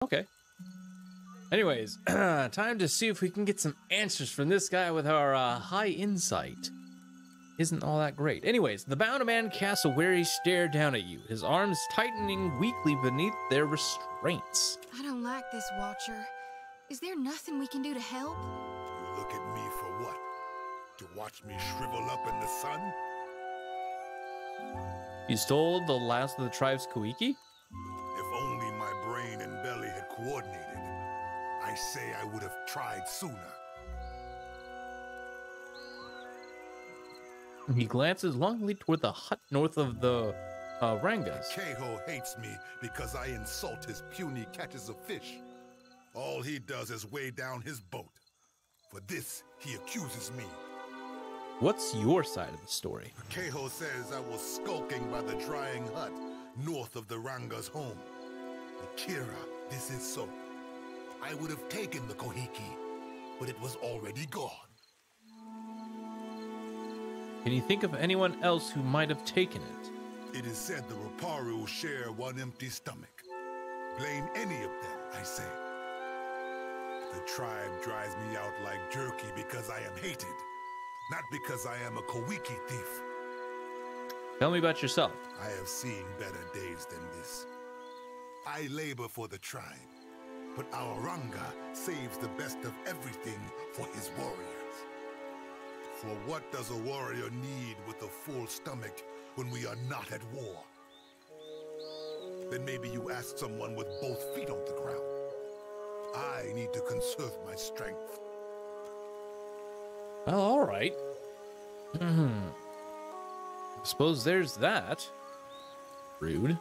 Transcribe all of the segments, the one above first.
Okay. Anyways, time to see if we can get some answers from this guy with our high insight. Isn't all that great. Anyways, the bound man casts a wary stare down at you, his arms tightening weakly beneath their restraints. I don't like this, Watcher. Is there nothing we can do to help? You look at me for what? To watch me shrivel up in the sun? You stole the last of the tribe's Koiki? If only my brain and belly had coordinated. I say I would have tried sooner. He glances longingly toward the hut north of the Rangas. Keho hates me because I insult his puny catches of fish. All he does is weigh down his boat. For this, he accuses me. What's your side of the story? Keho says I was skulking by the drying hut north of the Ranga's home. Akira, this is so. I would have taken the Kohiki, but it was already gone. Can you think of anyone else who might have taken it? It is said the Raparu share one empty stomach. Blame any of them, I say. The tribe drives me out like jerky because I am hated, not because I am a Kowiki thief. Tell me about yourself. I have seen better days than this. I labor for the tribe, but our Ranga saves the best of everything for his warriors. For what does a warrior need with a full stomach when we are not at war? Then maybe you ask someone with both feet on the ground. I need to conserve my strength. Well, all right. Suppose there's that. Rude.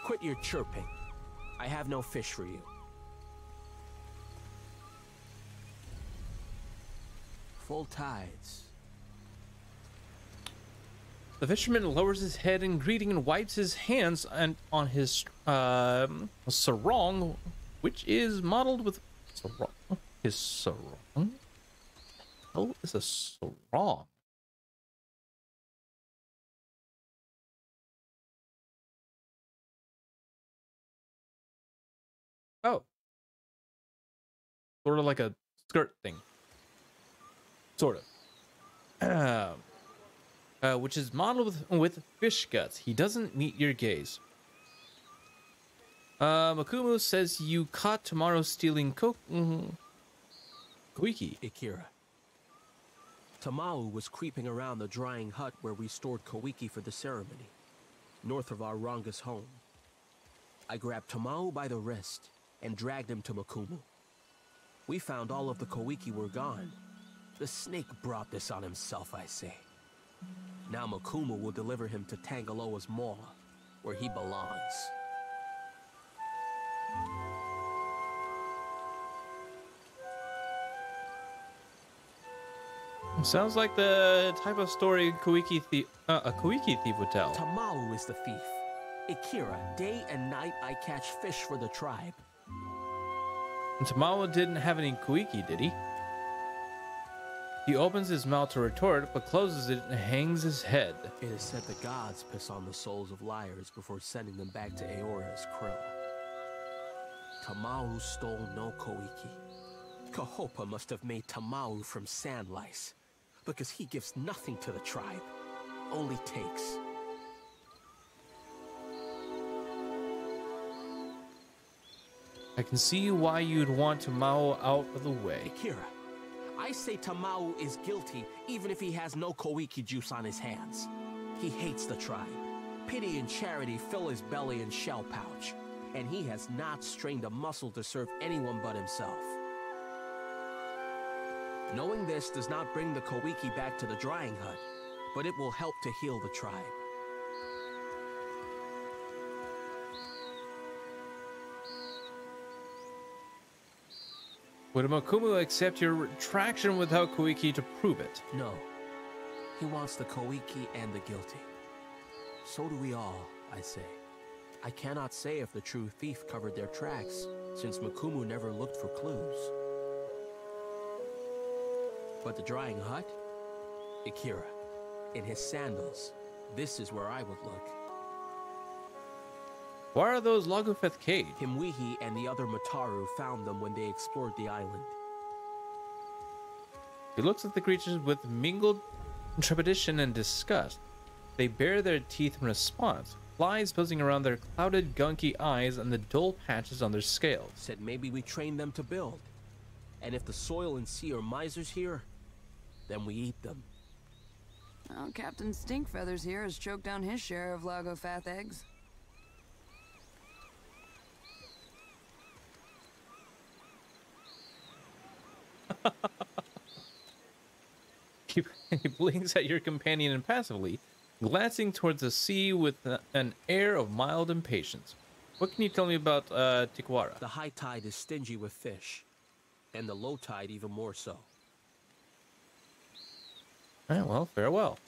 Quit your chirping. I have no fish for you. Full tides. The fisherman lowers his head in greeting and wipes his hands on his sarong, which is modeled with sarong. His sarong? How is a sarong? Oh. Sort of like a skirt thing. Sort of. Which is modeled with fish guts. He doesn't meet your gaze. Makumu says you caught tomorrow stealing Koiki. Akira. Tamau was creeping around the drying hut where we stored Koiki for the ceremony, north of our Ranga's home. I grabbed Tamau by the wrist and dragged him to Makumu. We found all of the Koiki were gone. The snake brought this on himself, I say. Now Makumu will deliver him to Tangaloa's maw, where he belongs. Sounds like the type of story a Koiki thief would tell. Tamau is the thief. Akira, day and night I catch fish for the tribe. And Tamao didn't have any Koiki, did he? He opens his mouth to retort, but closes it and hangs his head. It is said the gods piss on the souls of liars before sending them back to Aora's krill. Tamau stole no Koiki. Kahopa must have made Tamau from sand lice, because he gives nothing to the tribe, only takes. I can see why you'd want Tamao out of the way. Akira, I say Tamau is guilty even if he has no Koiki juice on his hands. He hates the tribe. Pity and charity fill his belly and shell pouch, and he has not strained a muscle to serve anyone but himself. Knowing this does not bring the Koiki back to the drying hut, but it will help to heal the tribe. Would Makumu accept your retraction without Koiki to prove it? No. He wants the Koiki and the guilty. So do we all, I say. I cannot say if the true thief covered their tracks, since Makumu never looked for clues. But the drying hut? Akira, In his sandals. This is where I would look. Why are those Lagufeth caged? Himwihi and the other Mataru found them when they explored the island. He looks at the creatures with mingled trepidation and disgust. They bare their teeth in response, flies buzzing around their clouded, gunky eyes and the dull patches on their scales. Said maybe we train them to build. And if the soil and sea are misers here, then we eat them. Well, Captain Stinkfeathers here has choked down his share of Lagofath eggs. He blinks at your companion impassively, glancing towards the sea with an air of mild impatience. What can you tell me about Tikwara? The high tide is stingy with fish, and the low tide even more so. All right, well, farewell.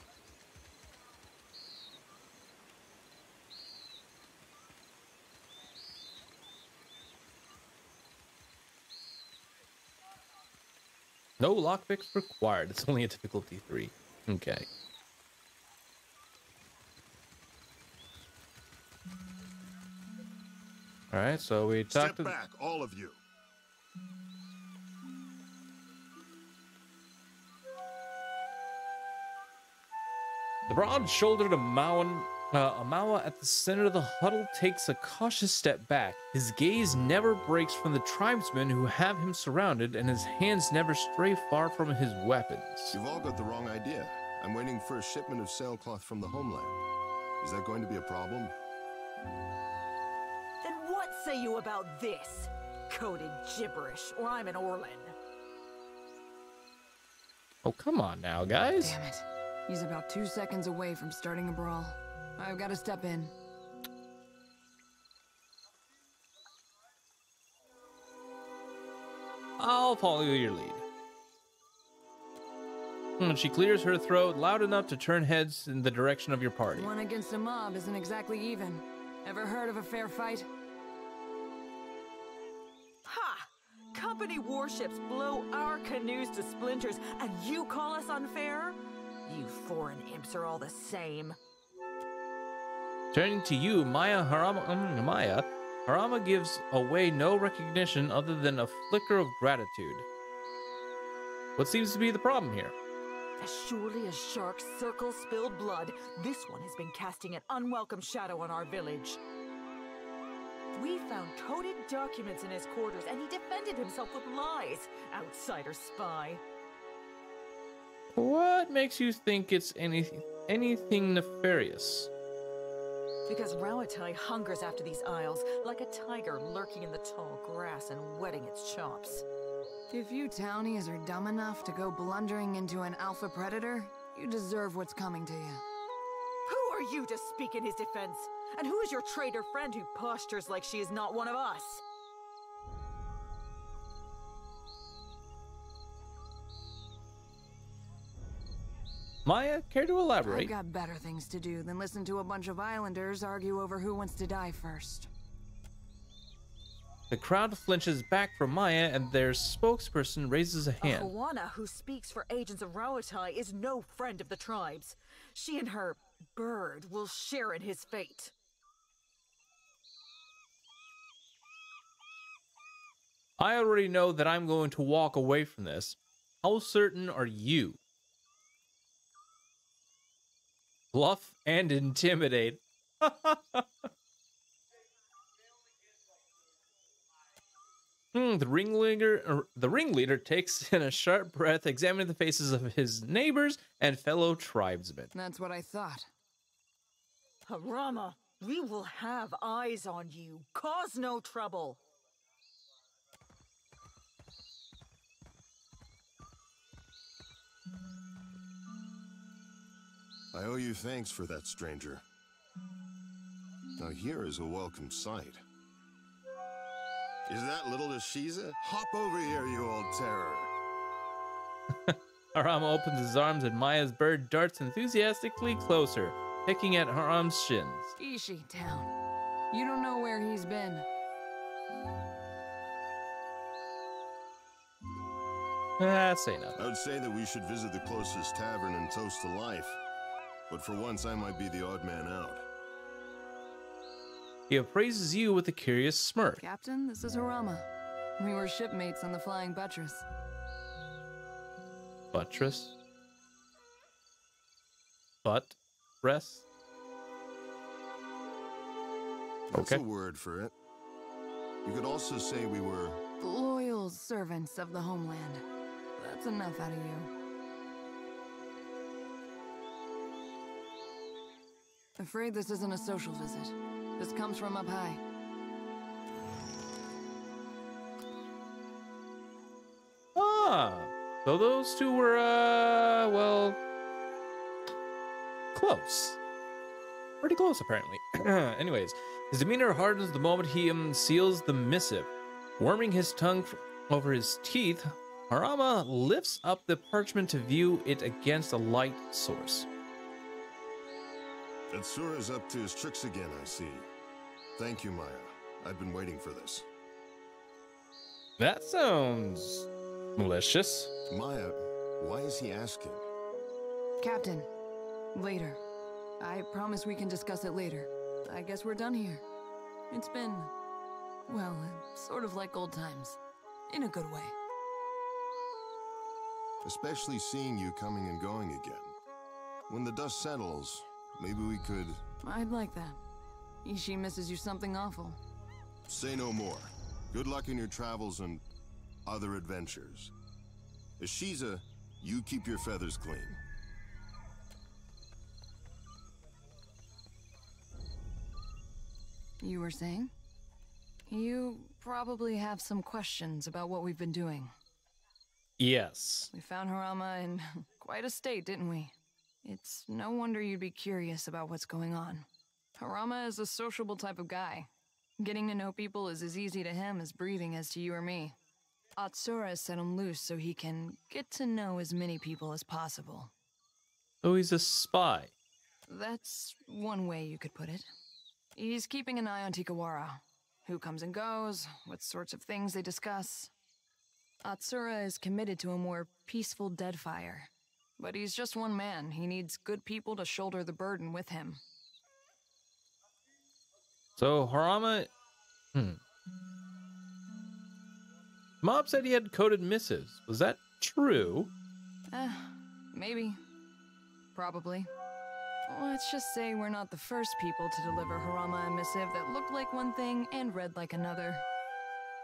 No lockpicks required. It's only a difficulty 3. Okay. All right, so we talked Step back, all of you. The broad-shouldered Amawa at the center of the huddle takes a cautious step back. His gaze never breaks from the tribesmen who have him surrounded, and his hands never stray far from his weapons. You've all got the wrong idea. I'm waiting for a shipment of sailcloth from the homeland. Is that going to be a problem? Then what say you about this? Coded gibberish, or I'm an Orlin. Oh, come on now, guys. Damn it. He's about 2 seconds away from starting a brawl. I've got to step in. I'll follow your lead. And she clears her throat loud enough to turn heads in the direction of your party. One against a mob isn't exactly even. Ever heard of a fair fight? Ha! Company warships blow our canoes to splinters, and you call us unfair? You foreign imps are all the same. Turning to you, Harama gives away no recognition other than a flicker of gratitude. What seems to be the problem here? As surely as sharks circle spilled blood, this one has been casting an unwelcome shadow on our village. We found coded documents in his quarters, and he defended himself with lies. Outsider spy. What makes you think it's anything nefarious? Because Rauatai hungers after these isles, like a tiger lurking in the tall grass and whetting its chops. If you townies are dumb enough to go blundering into an alpha predator, you deserve what's coming to you. Who are you to speak in his defense? And who is your traitor friend who postures like she is not one of us? Maya, care to elaborate? I've got better things to do than listen to a bunch of islanders argue over who wants to die first. The crowd flinches back from Maya, and their spokesperson raises a hand. Hawana, who speaks for agents of Rauatai, is no friend of the tribes. She and her bird will share in his fate. I already know that I'm going to walk away from this. How certain are you? Bluff and intimidate. The ringleader takes in a sharp breath, examining the faces of his neighbors and fellow tribesmen. That's what I thought. Harama, we will have eyes on you. Cause no trouble. I owe you thanks for that, stranger. Now here is a welcome sight. Is that little Ashiza? Hop over here, you old terror. Harama opens his arms and Maya's bird darts enthusiastically closer, picking at Haram's shins. Ishi town. You don't know where he's been. Say nothing. I would say that we should visit the closest tavern and toast to life. but for once I might be the odd man out. He appraises you with a curious smirk. Captain, this is Harama. We were shipmates on the Flying Buttress. Buttress? Buttress? That's Okay. a word for it. You could also say we were... Loyal servants of the homeland. That's enough out of you. Afraid this isn't a social visit. This comes from up high. Ah, so those two were, well, close. Pretty close, apparently. Anyways, his demeanor hardens the moment he seals the missive. Warming his tongue over his teeth, Harama lifts up the parchment to view it against a light source. Atsura's up to his tricks again, I see. Thank you, Maya. I've been waiting for this. That sounds malicious. Maya, why is he asking? Captain, later. I promise we can discuss it later. I guess we're done here. It's been, well, sort of like old times. In a good way. Especially seeing you coming and going again. When the dust settles, maybe we could... I'd like that. Ishii misses you something awful. Say no more. Good luck in your travels and other adventures. Ishiza, you keep your feathers clean. You were saying? You probably have some questions about what we've been doing. Yes. We found Harama in quite a state, didn't we? It's no wonder you'd be curious about what's going on. Harama is a sociable type of guy. Getting to know people is as easy to him as breathing is to you or me. Atsura set him loose so he can get to know as many people as possible. So he's a spy. That's one way you could put it. He's keeping an eye on Tikawara. Who comes and goes, what sorts of things they discuss. Atsura is committed to a more peaceful Deadfire. But he's just one man. He needs good people to shoulder the burden with him. So Harama... Mob said he had coded missives. Was that true? Maybe. Probably. Let's just say we're not the first people to deliver Harama a missive that looked like one thing and read like another.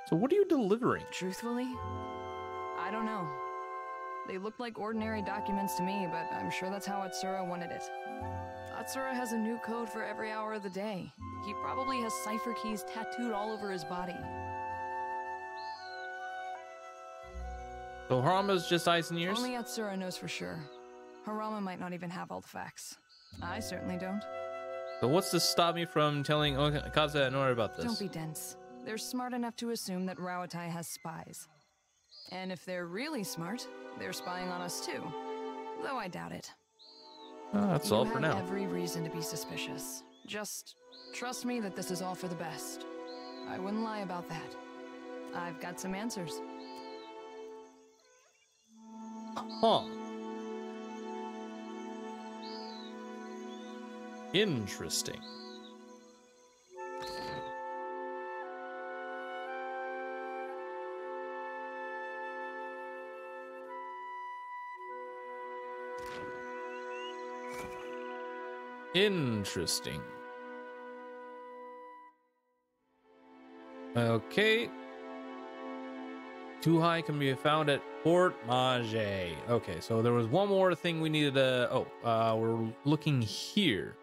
So what are you delivering? Truthfully, I don't know. They looked like ordinary documents to me, but I'm sure that's how Atsura wanted it. Atsura has a new code for every hour of the day. He probably has cipher keys tattooed all over his body. So Harama's just eyes and ears? Only Atsura knows for sure. Harama might not even have all the facts. I certainly don't. So what's to stop me from telling Kaza and Nora about this? Don't be dense. They're smart enough to assume that Raotai has spies. And if they're really smart, they're spying on us too. Though I doubt it. That's all for now. You have every reason to be suspicious. Just trust me that this is all for the best. I wouldn't lie about that. I've got some answers. Huh. Interesting. Interesting. Okay. Too High can be found at Port Mage. Okay, so there was one more thing we needed to... we're looking here.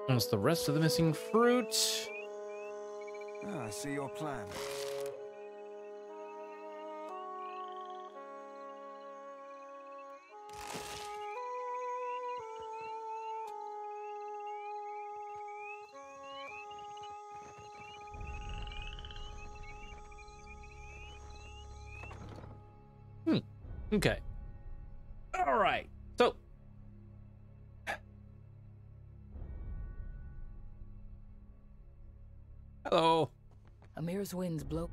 What's the rest of the missing fruit? I see your plan. Okay. All right. So. Hello. Amir's winds blow.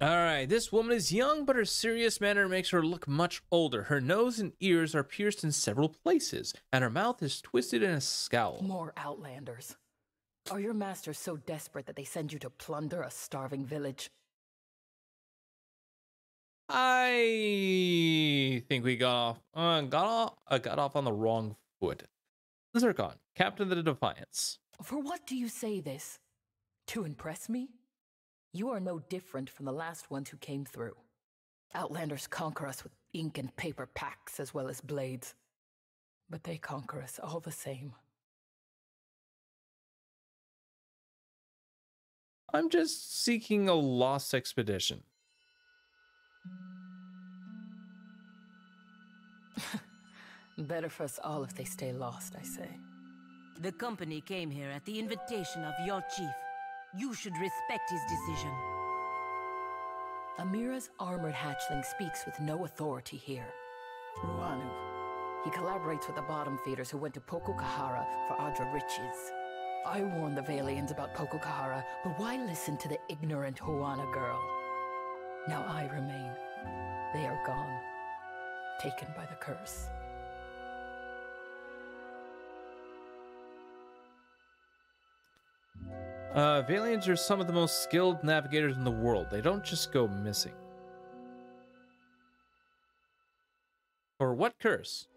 Alright, this woman is young, but her serious manner makes her look much older. Her nose and ears are pierced in several places, and her mouth is twisted in a scowl. More outlanders. Are your masters so desperate that they send you to plunder a starving village? I think we got off on the wrong foot. Zircon, Captain of the Defiance. For what do you say this? To impress me? You are no different from the last ones who came through. Outlanders conquer us with ink and paper packs as well as blades. But they conquer us all the same. I'm just seeking a lost expedition. Better for us all if they stay lost, I say. The company came here at the invitation of your chief. You should respect his decision. Amira's armored hatchling speaks with no authority here. Ruanu. He collaborates with the bottom feeders who went to Pokokahara for Adra riches. I warned the Valians about Pokokahara, but why listen to the ignorant Huana girl? Now I remain. They are gone. Taken by the curse. Valians are some of the most skilled navigators in the world. They don't just go missing. For what curse?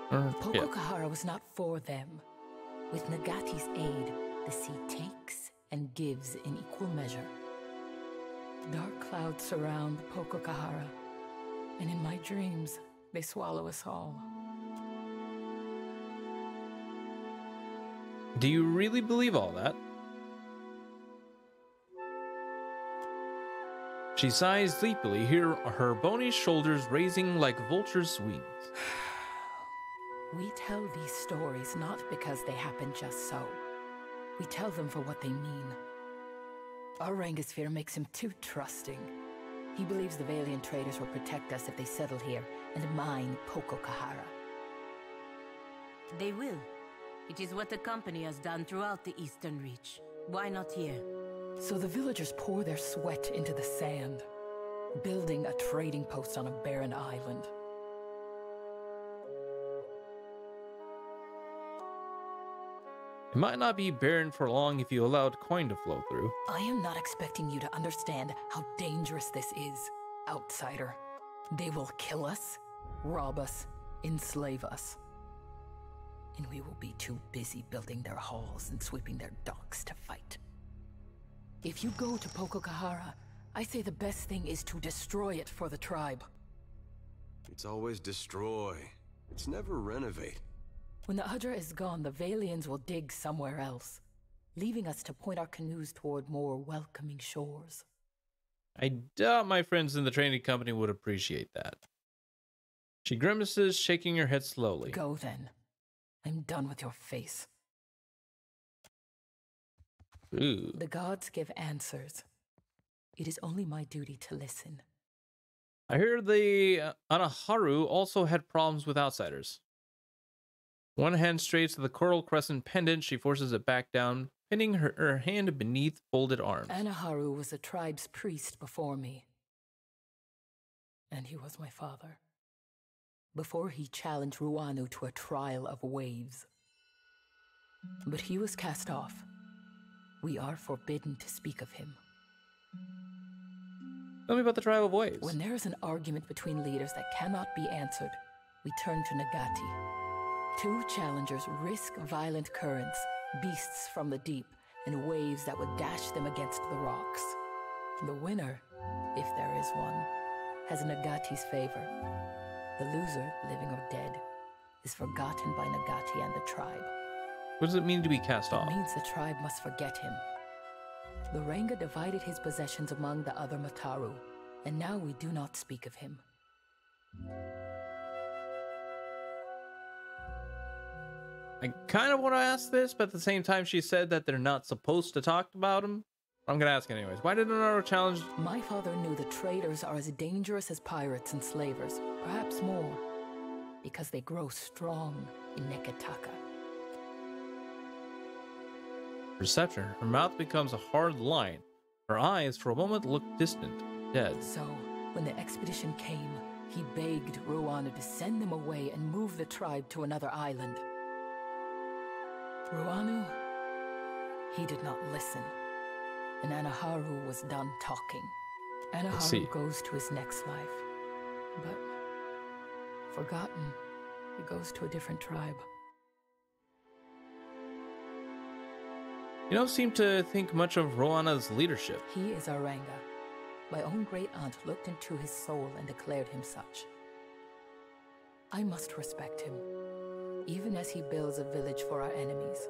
Pokokahara was not for them. With Nagati's aid, the sea takes and gives in equal measure. Dark clouds surround Pokokahara, and in my dreams, they swallow us all. Do you really believe all that? She sighs sleepily, her bony shoulders raising like vultures' wings. We tell these stories not because they happen just so. We tell them for what they mean. Our Rangosphere makes him too trusting. He believes the Valiant traders will protect us if they settle here and mine Pokokahara. They will. It is what the company has done throughout the Eastern Reach. Why not here? So the villagers pour their sweat into the sand, building a trading post on a barren island. It might not be barren for long if you allowed coin to flow through. I am not expecting you to understand how dangerous this is, outsider. They will kill us, rob us, enslave us. And we will be too busy building their halls and sweeping their docks to fight. If you go to Pokokahara, I say the best thing is to destroy it for the tribe. It's always destroy. It's never renovate. When the Hydra is gone, the Valians will dig somewhere else, leaving us to point our canoes toward more welcoming shores. I doubt my friends in the trading company would appreciate that. She grimaces, shaking her head slowly. Go then. I'm done with your face. Ooh. The gods give answers. It is only my duty to listen. I hear the Anaharu also had problems with outsiders. One hand strays to the coral crescent pendant. She forces it back down, pinning her hand beneath folded arms. Anaharu was a tribe's priest before me. And he was my father. Before he challenged Ruanu to a trial of waves. But he was cast off. We are forbidden to speak of him. Tell me about the trial of waves. When there is an argument between leaders that cannot be answered, we turn to Nagati. Two challengers risk violent currents, beasts from the deep, and waves that would dash them against the rocks. The winner, if there is one, has Nagati's favor. The loser, living or dead, is forgotten by Nagati and the tribe. What does it mean to be cast off? It means the tribe must forget him. The Ranga divided his possessions among the other Mataru, and now we do not speak of him. I kind of want to ask this, but at the same time she said that they're not supposed to talk about him. I'm going to ask anyways. Why didn't our challenge... My father knew the traders are as dangerous as pirates and slavers, perhaps more, because they grow strong in Neketaka. Perception. Her mouth becomes a hard line. Her eyes for a moment looked distant, dead. So, when the expedition came, he begged Ruana to send them away and move the tribe to another island. Ruanu, he did not listen, and Anaharu was done talking. Anaharu goes to his next life, but forgotten, he goes to a different tribe. You don't seem to think much of Ruana's leadership. He is Aranga. My own great-aunt looked into his soul and declared him such. I must respect him, even as he builds a village for our enemies.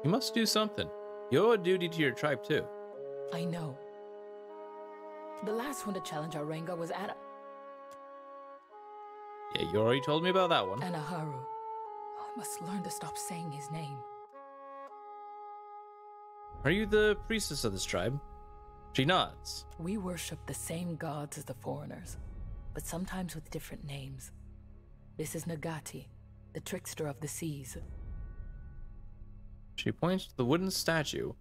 You must do something. You owe a duty to your tribe, too. I know. The last one to challenge Aranga was Yeah, you already told me about that one. Anaharu. I must learn to stop saying his name. Are you the priestess of this tribe? She nods. We worship the same gods as the foreigners, but sometimes with different names. This is Nagati, the trickster of the seas. She points to the wooden statue.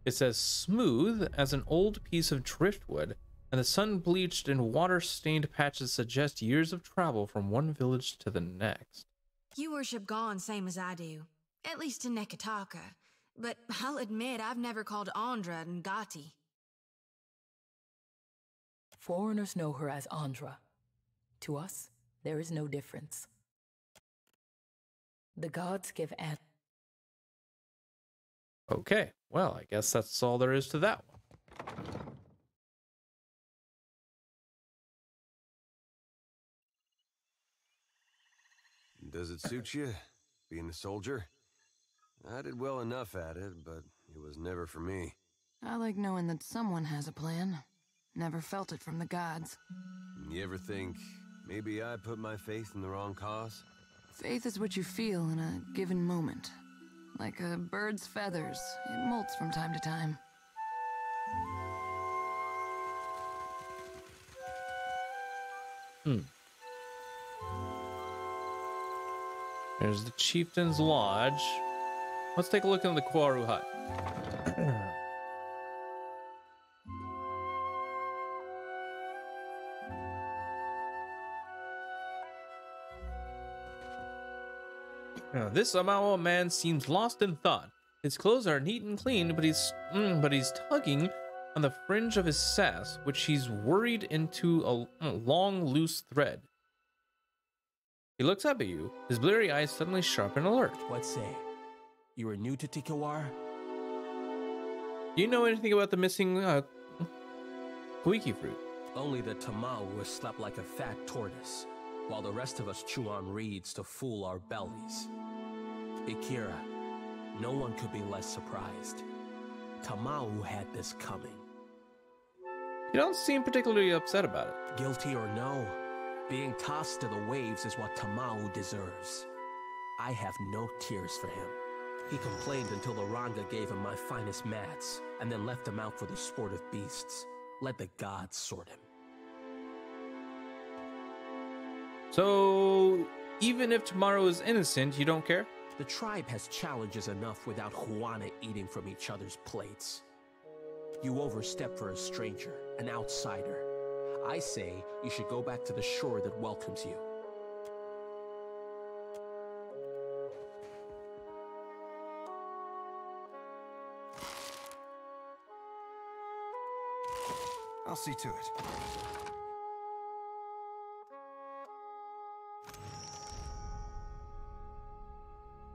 It's as smooth as an old piece of driftwood, and the sun-bleached and water-stained patches suggest years of travel from one village to the next. You worship Gon same as I do, at least in Nekataka. But I'll admit I've never called Andra Ngati. Foreigners know her as Andra. To us, there is no difference. The gods give Okay, well, I guess that's all there is to that one. Does it suit you, being a soldier? I did well enough at it, but it was never for me. I like knowing that someone has a plan. Never felt it from the gods. You ever think, maybe I put my faith in the wrong cause? Faith is what you feel in a given moment. Like a bird's feathers, it molts from time to time. There's the Chieftain's Lodge. Let's take a look in the Kwaru hut. Now, this Amawa man seems lost in thought. His clothes are neat and clean, but he's tugging on the fringe of his sass, which he's worried into a long, loose thread. He looks up at you, his bleary eyes suddenly sharp and alert. What say? You are new to Tikawar? Do you know anything about the missing Kuiki fruit? Only the Tamau was slept like a fat tortoise, while the rest of us chew on reeds to fool our bellies. Ikira, no one could be less surprised. Tamau had this coming. You don't seem particularly upset about it. Guilty or no, being tossed to the waves is what Tamau deserves. I have no tears for him. He complained until the Ranga gave him my finest mats, and then left him out for the sport of beasts. Let the gods sort him. So, even if tomorrow is innocent, you don't care? The tribe has challenges enough without Juana eating from each other's plates. You overstep for a stranger, an outsider. I say you should go back to the shore that welcomes you. I'll see to it.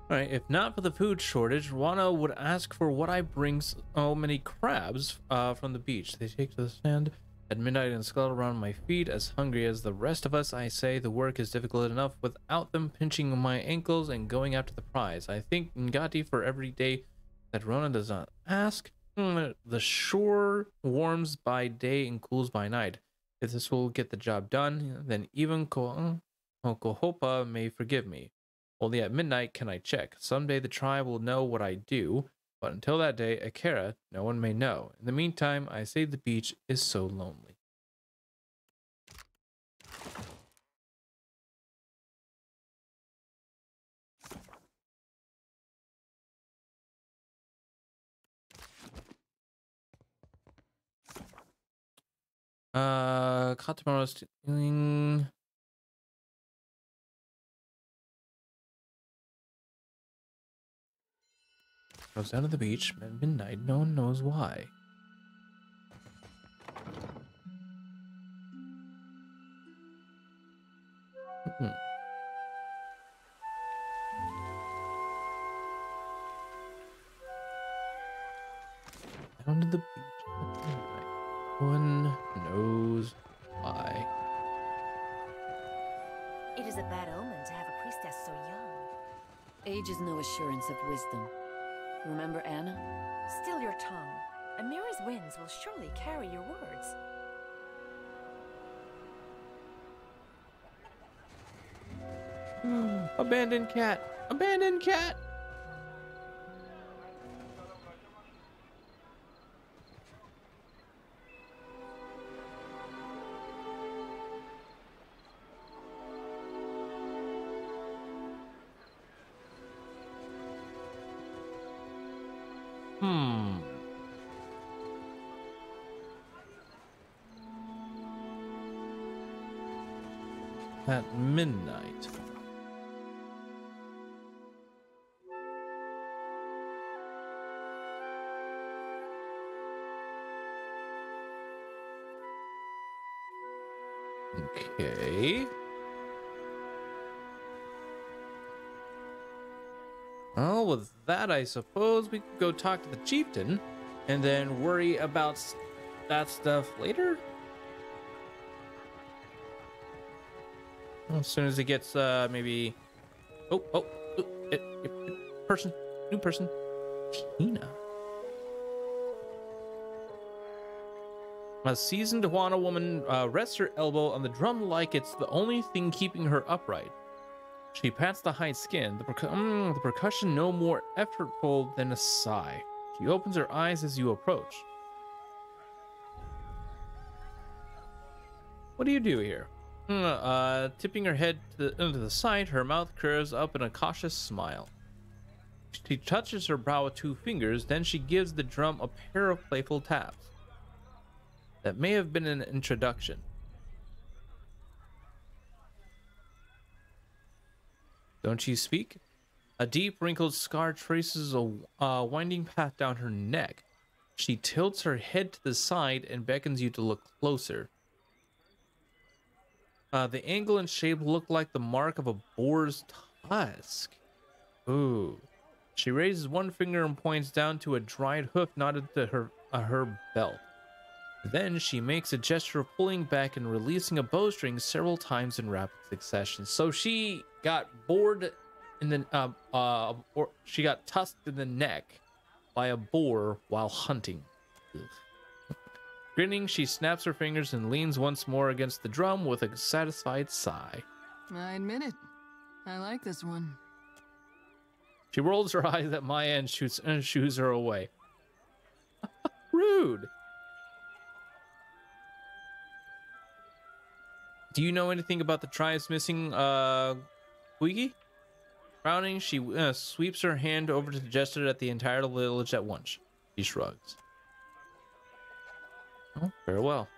Alright, if not for the food shortage, Wano would ask for what I bring so many crabs from the beach. They take to the sand at midnight and scuttle around my feet as hungry as the rest of us. I say the work is difficult enough without them pinching my ankles and going after the prize. I think Ngati for every day that Rona does not ask. The shore warms by day and cools by night. If this will get the job done, then even Kohopa may forgive me. Only at midnight can I check. Someday the tribe will know what I do, but until that day, Akira, no one may know. In the meantime, I say the beach is so lonely. Caught tomorrow stealing. Goes down to the beach at midnight. No one knows why. Down to the beach at midnight. No one knows why. It is a bad omen to have a priestess so young. Age is no assurance of wisdom. Remember Anna? Still your tongue. Amira's winds will surely carry your words. Abandoned cat! Abandoned cat! At midnight. Okay. Well, with that, I suppose we could go talk to the chieftain and then worry about that stuff later. As soon as it gets, maybe... person. New person. Tina. A seasoned Juana woman rests her elbow on the drum like it's the only thing keeping her upright. She pats the hide skin, the percussion no more effortful than a sigh. She opens her eyes as you approach. What do you do here? Tipping her head to the side, her mouth curves up in a cautious smile. She touches her brow with 2 fingers, then she gives the drum a pair of playful taps. That may have been an introduction. Don't you speak? A deep wrinkled scar traces a winding path down her neck. She tilts her head to the side and beckons you to look closer. The angle and shape look like the mark of a boar's tusk. Ooh. She raises one finger and points down to a dried hoof knotted to her belt. Then she makes a gesture of pulling back and releasing a bowstring several times in rapid succession. So she got bored in the or she got tusked in the neck by a boar while hunting. Ugh. Grinning, she snaps her fingers and leans once more against the drum with a satisfied sigh. I admit it. I like this one. She rolls her eyes at Maya and shoos her away. Rude. Do you know anything about the tribe's missing Quiggy? Frowning, she sweeps her hand over to gesture at the entire village at once. She shrugs. Oh, farewell.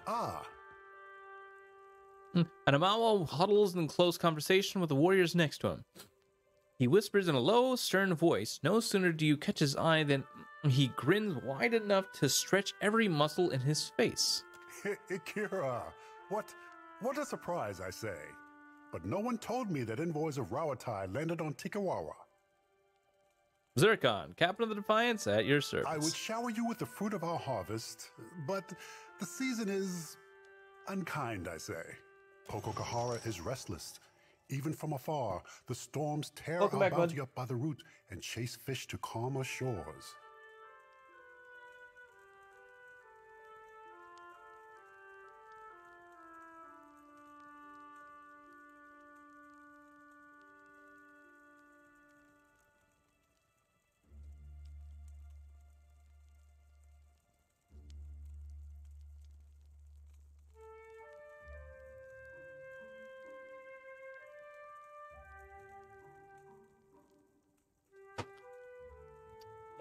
Ah. And Amawa huddles in close conversation with the warriors next to him. He whispers in a low, stern voice. No sooner do you catch his eye than he grins wide enough to stretch every muscle in his face. Ikira, what a surprise, I say. But no one told me that envoys of Rawatai landed on Tikawawa. Zircon, captain of the Defiance, at your service. I would shower you with the fruit of our harvest, but the season is unkind, I say. Kokokahara is restless. Even from afar, the storms tear our bounty up by the root and chase fish to calmer shores.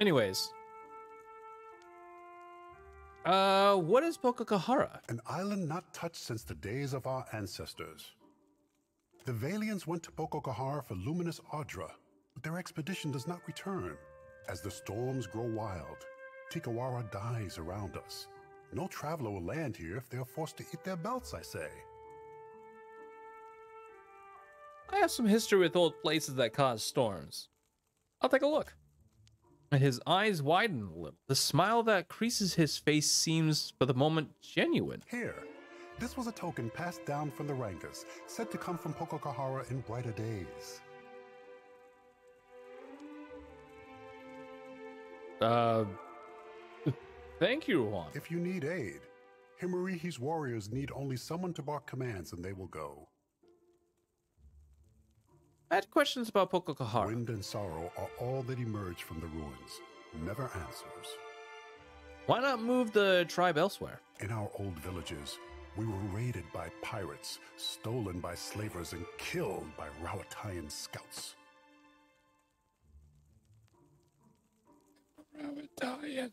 Anyways. What is Pococahara? An island not touched since the days of our ancestors. The Valians went to Pococahara for luminous Audra, but their expedition does not return. As the storms grow wild, Tikawara dies around us. No traveler will land here if they are forced to eat their belts, I say. I have some history with old places that cause storms. I'll take a look. His eyes widen a little. The smile that creases his face seems, for the moment, genuine. Here, this was a token passed down from the Rangas, said to come from Pococahara in brighter days. Thank you, Juan. If you need aid, Himurihi's warriors need only someone to bark commands and they will go. I had questions about Pococahara. Wind and sorrow are all that emerge from the ruins. Never answers. Why not move the tribe elsewhere? In our old villages, we were raided by pirates, stolen by slavers, and killed by Rawatayan scouts. Rawatayan.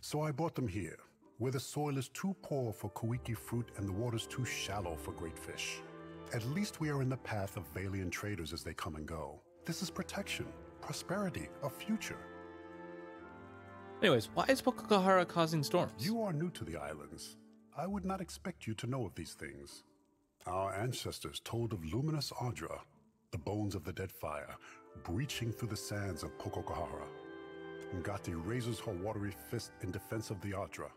So I brought them here, where the soil is too poor for Kuiki fruit and the waters too shallow for great fish. At least we are in the path of Valian traders as they come and go. This is protection, prosperity, a future. Anyways, why is Pococahara causing storms? You are new to the islands. I would not expect you to know of these things. Our ancestors told of luminous Audra, the bones of the Deadfire, breaching through the sands of Pococahara. Ngati raises her watery fist in defense of the Audra.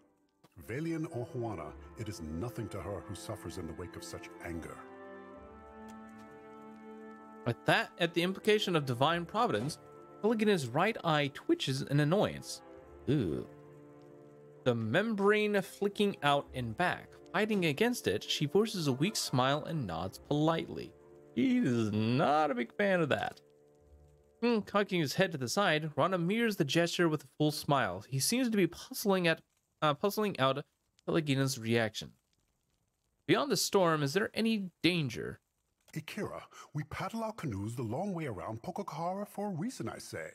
Valian or Juana, it is nothing to her who suffers in the wake of such anger. At the implication of divine providence, Peligina's right eye twitches in annoyance. Ooh. The membrane flicking out and back. Fighting against it, she forces a weak smile and nods politely. He is not a big fan of that. Cocking his head to the side, Rana mirrors the gesture with a full smile. He seems to be puzzling out Peligina's reaction. Beyond the storm, is there any danger? Ikira, we paddle our canoes the long way around Pococahara for a reason, I say.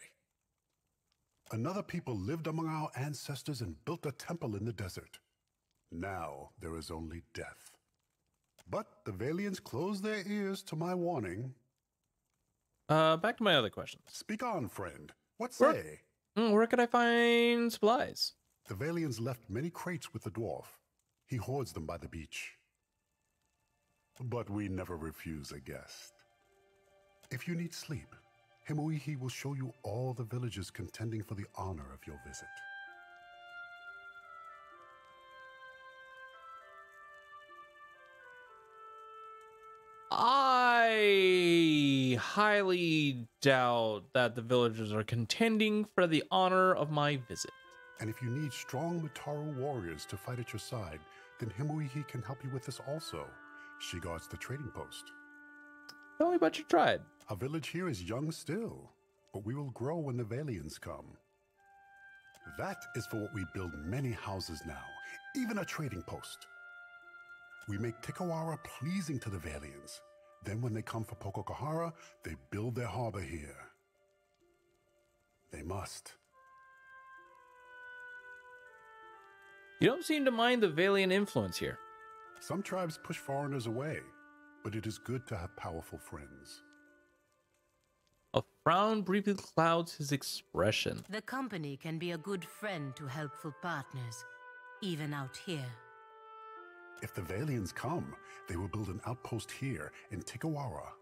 Another people lived among our ancestors and built a temple in the desert. Now there is only death. But the Valians closed their ears to my warning. Back to my other questions. Speak on, friend. What say? Where could I find supplies? The Valians left many crates with the dwarf. He hoards them by the beach. But we never refuse a guest. If you need sleep, Himuihi will show you all the villages contending for the honor of your visit. I highly doubt that the villagers are contending for the honor of my visit. And if you need strong Mutaru warriors to fight at your side, then Himuihi can help you with this also. She guards the trading post. Tell me about your tribe. Our village here is young still, but we will grow when the Valians come. That is for what we build many houses now, even a trading post. We make Tikawara pleasing to the Valians. Then when they come for Pococahara, they build their harbor here. They must. You don't seem to mind the Valian influence here. Some tribes push foreigners away, but it is good to have powerful friends. A frown briefly clouds his expression. The company can be a good friend to helpful partners, even out here. If the Valians come, they will build an outpost here in Tikawara.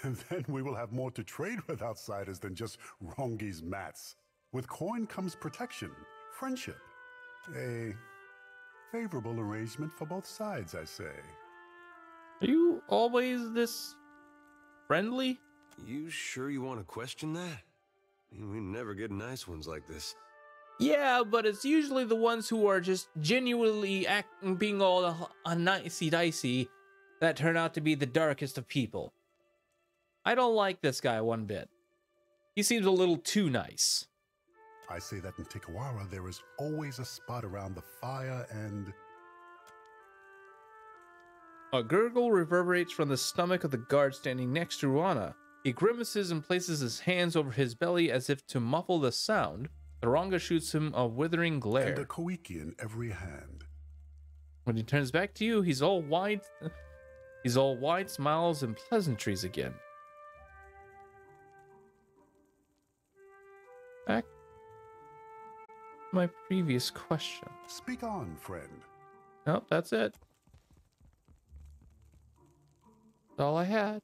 And then we will have more to trade with outsiders than just Rongi's mats. With coin comes protection, friendship. A favorable arrangement for both sides, I say. Are you always this friendly? You sure you want to question that? I mean, we never get nice ones like this. Yeah, but it's usually the ones who are just genuinely being all nicey-dicey that turn out to be the darkest of people. I don't like this guy one bit. He seems a little too nice. I say that in Tikawara there is always a spot around the fire and... A gurgle reverberates from the stomach of the guard standing next to Ruana. He grimaces and places his hands over his belly as if to muffle the sound. The Ranga shoots him a withering glare. And a Koiki in every hand. When he turns back to you, he's all wide smiles and pleasantries again. Back to my previous question. Speak on, friend. Nope, that's it. That's all I had.